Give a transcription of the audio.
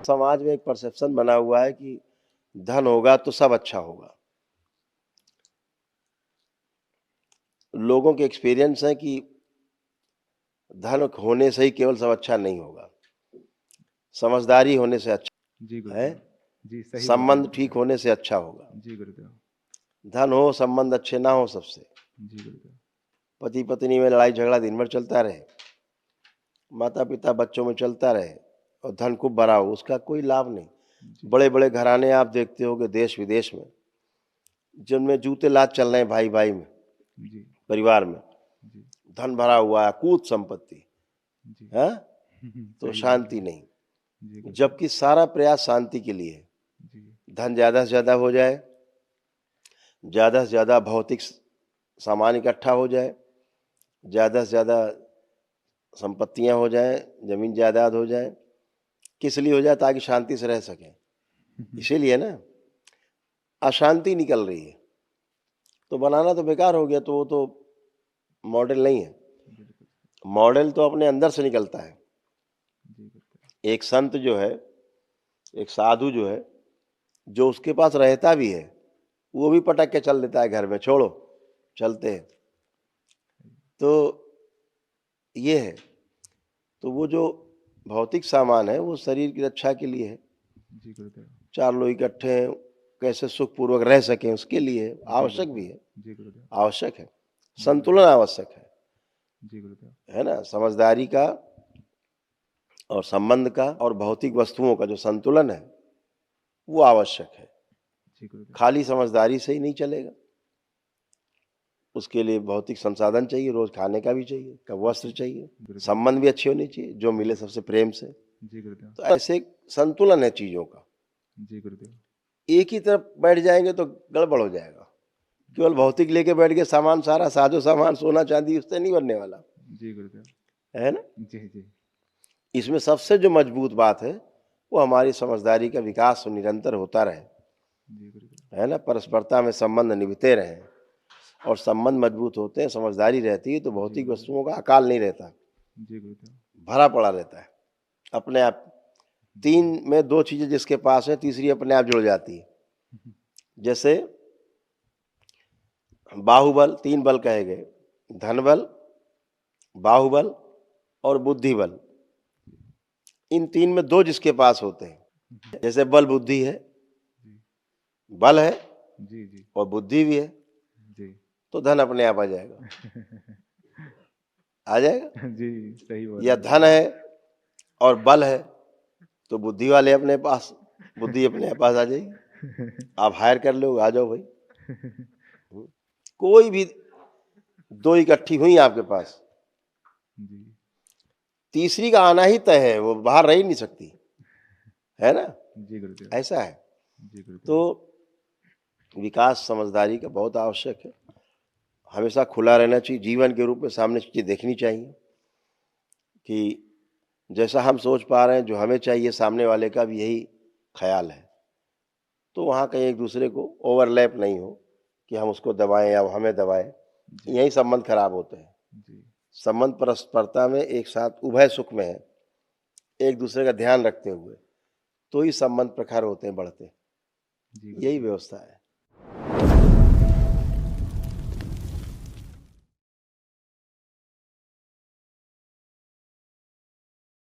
समाज में एक परसेप्शन बना हुआ है कि धन होगा तो सब अच्छा होगा। लोगों के एक्सपीरियंस है कि धन होने से ही केवल सब अच्छा नहीं होगा, समझदारी होने से अच्छा जी है, गुरुदेव। जी सही बोल रहे हैं संबंध ठीक गुरुदेव। होने से अच्छा होगा। जी गुरुदेव। धन हो संबंध अच्छे ना हो सबसे, जी गुरुदेव। पति पत्नी में लड़ाई झगड़ा दिन भर चलता रहे, माता पिता बच्चों में चलता रहे और धन खूब भरा हो, उसका कोई लाभ नहीं। जी बड़े बड़े घराने आप देखते होगे देश विदेश में, जिनमें जूते लाद चल रहे हैं भाई भाई में, जी परिवार में, जी धन भरा हुआ है, कूद संपत्ति जी है, तो सही बोल रहे शांति हैं। नहीं। जी गुरुदेव। जबकि सारा प्रयास शांति के लिए है। जी धन ज्यादा से ज्यादा हो जाए, ज्यादा से ज्यादा भौतिक सामान इकट्ठा हो जाए, ज्यादा से ज्यादा संपत्तियां हो जाए, जमीन जायदाद हो जाए, किस लिए हो जाए? ताकि शांति से रह सकें। इसीलिए ना अशांति निकल रही है, तो बनाना तो बेकार हो गया, तो वो तो मॉडल नहीं है। बिल्कुल। मॉडल तो अपने अंदर से निकलता है। जी गुरुदेव। एक संत जो है, एक साधु जो है, जो उसके पास रहता भी है, वो भी पटक के चल देता है घर में, छोड़ो चलते हैं। तो ये है, तो वो जो भौतिक सामान है वो शरीर की रक्षा के लिए है, जी गुरुदेव। चार लोग इकट्ठे हैं, कैसे सुखपूर्वक रह सकें उसके लिए आवश्यक भी है, जी गुरुदेव। आवश्यक है, संतुलन आवश्यक है। जी गुरुदेव। है ना, समझदारी का और संबंध का और भौतिक वस्तुओं का जो संतुलन है वो आवश्यक है। जी गुरुदेव। खाली समझदारी से ही नहीं चलेगा, उसके लिए भौतिक संसाधन चाहिए, रोज खाने का भी चाहिए, का वस्त्र चाहिए, गुरुदेव। संबंध भी अच्छे होने चाहिए, जो मिले सबसे प्रेम से। जी गुरुदेव। तो ऐसे संतुलन है चीजों का। जी गुरुदेव। एक ही तरफ बैठ जाएंगे तो गड़बड़ हो जाएगा। केवल भौतिक लेके बैठ गए, सामान सारा साजो सामान सोना चांदी, उससे नहीं बनने वाला, जी गुरुदेव। है ना। जी जी इसमें सबसे जो मजबूत बात है वो हमारी समझदारी का विकास निरंतर होता रहे, जी गुरुदेव। है ना, परस्परता में संबंध निभते रहे, और संबंध मजबूत होते हैं, समझदारी रहती है, तो भौतिक वस्तुओं का अकाल नहीं रहता, जी गुरुदेव। भरा पड़ा रहता है अपने आप। तीन में दो चीजें जिसके पास है, तीसरी अपने आप जुड़ जाती है। जैसे बाहुबल, तीन बल कहे गए, धन बल, बाहुबल और बुद्धि बल। इन तीन में दो जिसके पास होते हैं, जैसे बल बुद्धि है, बल है जी जी और बुद्धि भी है, जी तो धन अपने आप आ जाएगा, आ जाएगा। जी सही बोल या रहे धन है और बल है तो बुद्धि वाले अपने पास, बुद्धि अपने पास आ जाएगी, आप हायर कर लो, आ जाओ भाई। कोई भी दो इकट्ठी हुई आपके पास, जी तीसरी का आना ही तय है, वो बाहर रह ही नहीं सकती, है ना। जी गुरुदेव। ऐसा है। जी गुरुदेव। तो विकास समझदारी का बहुत आवश्यक है, हमेशा खुला रहना चाहिए, जीवन के रूप में सामने चीजें देखनी चाहिए कि जैसा हम सोच पा रहे हैं, जो हमें चाहिए सामने वाले का भी यही ख्याल है, तो वहाँ कहीं एक दूसरे को ओवरलैप नहीं हो कि हम उसको दबाएं या वो हमें दबाएं, जी यही संबंध खराब होते हैं। जी संबंध परस्परता में एक साथ उभय सुख में है, एक दूसरे का ध्यान रखते हुए, तो ही संबंध प्रखर होते हैं, बढ़ते हैं। जी यही गुरुदेव। व्यवस्था है।